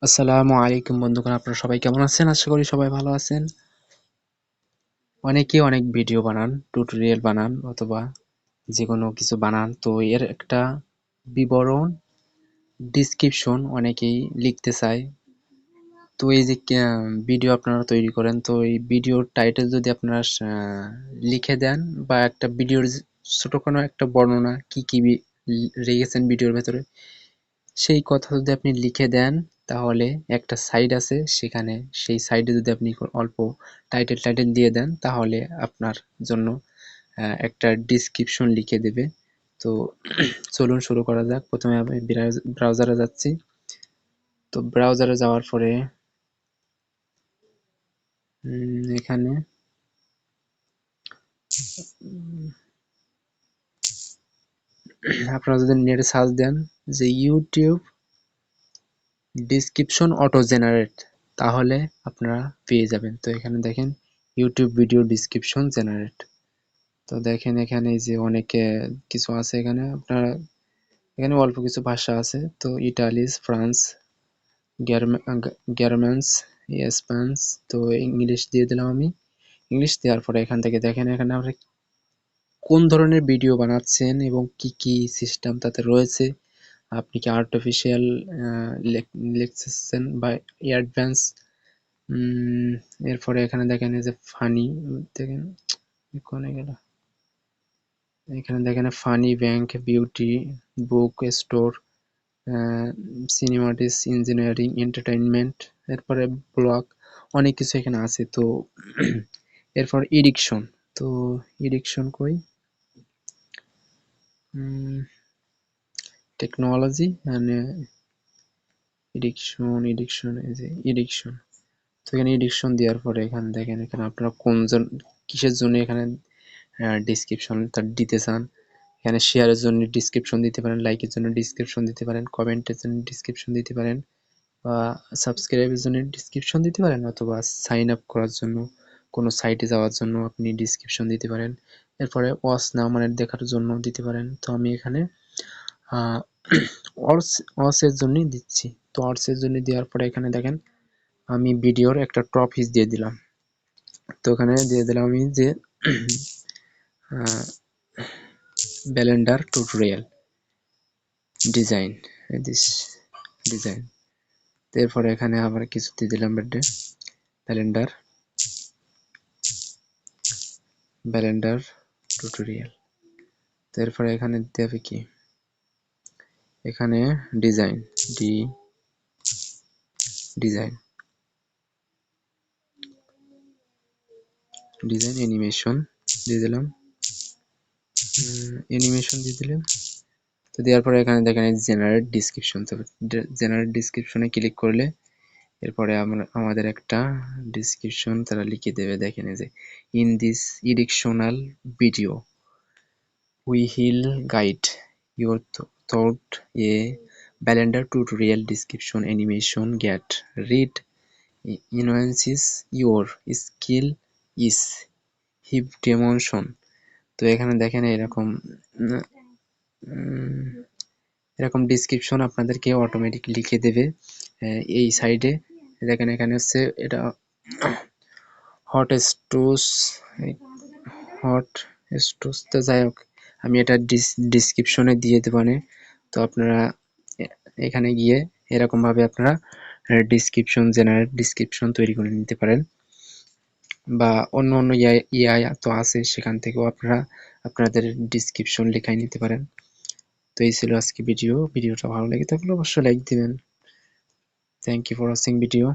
আসসালামু আলাইকুম বন্ধুগণ, আপনারা সবাই কেমন আছেন? আশা করি সবাই ভালো আছেন। অনেকেই অনেক ভিডিও বানান, টিউটোরিয়াল বানান অথবা যেকোনো কিছু বানান। তো এর একটা বিবরণ ডিসক্রিপশন অনেকেই লিখতে চায়। তো এই যে ভিডিও আপনারা তৈরি করেন, তো এই ভিডিওর টাইটেল যদি আপনারা লিখে দেন বা একটা ভিডিওর ছোট কোনো একটা বর্ণনা কি কি রেখেছেন ভিডিওর ভেতরে, সেই কথা যদি আপনি লিখে দেন তাহলে একটা সাইড আছে সেখানে, সেই সাইডে যদি আপনি অল্প টাইটেল দিয়ে দেন তাহলে আপনার জন্য একটা ডিসক্রিপশন লিখে দেবে। তো চলুন শুরু করা যাক। প্রথমে আমি ব্রাউজারে যাচ্ছি। তো ব্রাউজারে যাওয়ার পরে এখানে আপনারা যদি নেটে সার্চ দেন যে ইউটিউব ডিসক্রিপশন অটো জেনারেট, তাহলে আপনারা পেয়ে যাবেন। তো এখানে দেখেন ইউটিউব ভিডিও ডিসক্রিপশন জেনারেট। তো দেখেন এখানে এই যে অনেকে কিছু আছে, এখানে আপনারা এখানে অল্প কিছু ভাষা আছে। তো ইটালিস, ফ্রান্স, জার্মানস, স্প্যানিশ। তো ইংলিশ দিয়ে দিলাম আমি। ইংলিশ দেওয়ার পরে এখান থেকে দেখেন এখানে আপনি কোন ধরনের ভিডিও বানাচ্ছেন এবং কি কি সিস্টেম তাতে রয়েছে। আপনি কি আর্টিফিশিয়াল লিখছেন বা অ্যাডভান্স। এরপরে এখানে দেখেন এই যে ফানি, দেখেন কোনে গেল, এখানে দেখেন funny, bank, beauty, book store, cinematics, engineering, entertainment, এরপরে ব্লগ, অনেক কিছু এখানে আছে। তো এরপর এডিকশন। তো এডিকশন কই, টেকনোলজি মানে এডিকশন এই যে এডিকশন। তো এখানে এডিকশন দেওয়ার পরে এখানে দেখেন এখানে আপনারা কোনজন কিসের জন্য এখানে ডিসক্রিপশন তার দিতে চান। এখানে শেয়ারের জন্য ডিসক্রিপশন দিতে পারেন, লাইকের জন্য ডিসক্রিপশন দিতে পারেন, কমেন্টের জন্য ডিসক্রিপশন দিতে পারেন, বা সাবস্ক্রাইবের জন্য ডিসক্রিপশন দিতে পারেন, অথবা সাইন আপ করার জন্য কোনো সাইটে যাওয়ার জন্য আপনি ডিসক্রিপশন দিতে পারেন। এরপরে ওয়াচ নাও মানে দেখার জন্য দিতে পারেন। তো আমি এখানে ওয়াচের জন্যই দিচ্ছি। তো ওয়াচের জন্য দেওয়ার পরে এখানে দেখেন আমি ভিডিওর একটা টপিক দিয়ে দিলাম। তো এখানে দিয়ে দিলাম আমি যে Blender tutorial design, this design. এরপরে এখানে আবার কিছু দিয়ে দিলাম ব্লেন্ডার ব্লেন্ডার টিউটোরিয়াল। এরপরে এখানে দেবে কি, এখানে ডিজাইন ডিজাইন ডিজাইন অ্যানিমেশন দিয়ে দিলাম, অ্যানিমেশন দিয়ে দিলাম। তো দেওয়ার পরে এখানে দেখেন জেনারেট ডিসক্রিপশন। তো জেনারেট ডিসক্রিপশনে ক্লিক করলে এরপরে আমাদের একটা ডিসক্রিপশন তারা লিখে দেবে। দেখেন এই যে in this educational video we will guide your thought a blender tutorial description animation get read enhances your skill is hip demonstration। তো এখানে দেখেন এরকম ডিসক্রিপশন আপনাদেরকে অটোমেটিক লিখে দেবে এই সাইডে। দেখেন এখানে হচ্ছে এটা হট স্টোস, হট স্টোস। তো যাই হোক আমি এটা ডিসক্রিপশনে দিয়ে দেবো। তো আপনারা এখানে গিয়ে এরকম ভাবে আপনারা ডিসক্রিপশন জেনারেট ডিসক্রিপশন তৈরি করে নিতে পারেন, বা অন্য অন্য ইআই তো আছে, সেখান থেকেও আপনারা আপনাদের ডিসক্রিপশন লেখাই নিতে পারেন। তো এই ছিল আজকে ভিডিওটা ভালো লেগে থাকলে অবশ্যই লাইক দিবেন। Thank you for watching video.